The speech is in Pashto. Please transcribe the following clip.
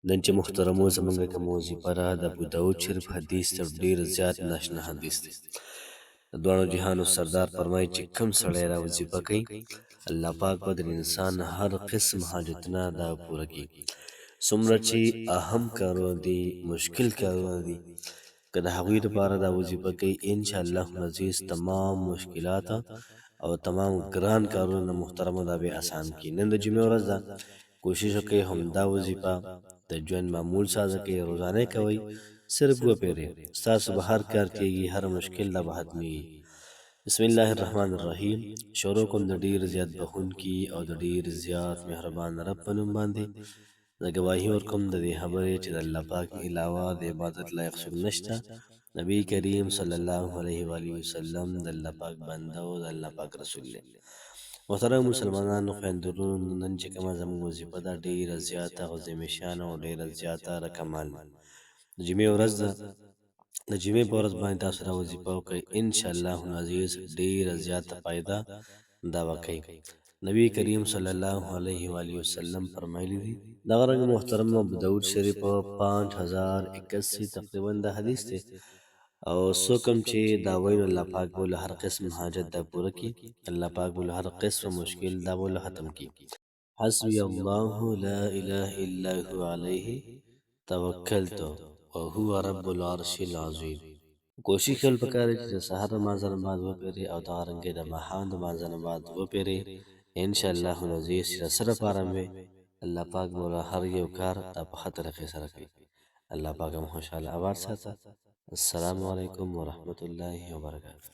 نن چې محترمو زمونږ کوم وظیفه ده د ابو داود شریف حدیث تر ډېر زیات ناشنا حدیث دی. د دواړو جهانو سردار فرمایي چې کم سړی را وظیفه کوي الله پاک به د انسان هر قسم حاجتونه دا پوره کړي. څومره چې اهم کارونه دي، مشکل کارونه دي، که د هغوی لپاره دا وظیفه کوي انشاءالله العزیز تمام مشکلات او تمام ګران کارونه محترمو دا به اسان کړي. نن د جمعې ورځ ده، کوشش وکړئ همدا وظیفه د ژوند معمول سازه کوئ، روزانه کوئ، صرف وپیرئ، ستاسو به هر کار کیږي، هر مشکل دا به ختمیږي. بسم الله الرحمن الرحیم. شروع کوم د ډیر زیات بخښونکي او د ډیر زیات مهربان رب په نوم باندې. زه ګواهي ورکوم د دې خبرې چې د الله پاک علاوه د عبادت لایق څوک نشته. نبی کریم صلی الله علیه و آله وسلم د الله پاک بنده او د الله پاک رسول دی. محترم مسلمانانو خویندورونو، نن چې کومه زموږ وظیفه ده ډېره زیاته عظیم شانه او ډېره زیاته رقمال د جمعې ورځ ده. د جمعې په ورځ باندې تاسو را وظیفه وکړئ، انشاءالله العزیز ډېره زیاته فایده دا به کوي. نبی کریم صلی الله علیه و آله وسلم فرمایلی دي. دغه رنګ محترم ابو داود شریف 5081 تقریبا د حدیث دی، او څوک هم چې دا وایي الله پاک به له هر قسم حاجت دا پوره کړي، الله پاک به له هر قسم مشکل دا به له ختم کړي. حسبی الله لا اله الا هو علیه توکلت وهو رب العرش العظیم. کوشش کول پکار دی چې د سحر لمانځه نه بعد وپیرئ او دغه رنګې د ماښام د لمانځه نه بعد وپیرئ. انشاءالله العزیز چې د څه لپاره وي الله پاک به له هر یو کار دا په ښه طریقې سره کوي. الله پاک هم خوشحاله اباد ساته. السلام علیکم ورحمة الله وبرکاته.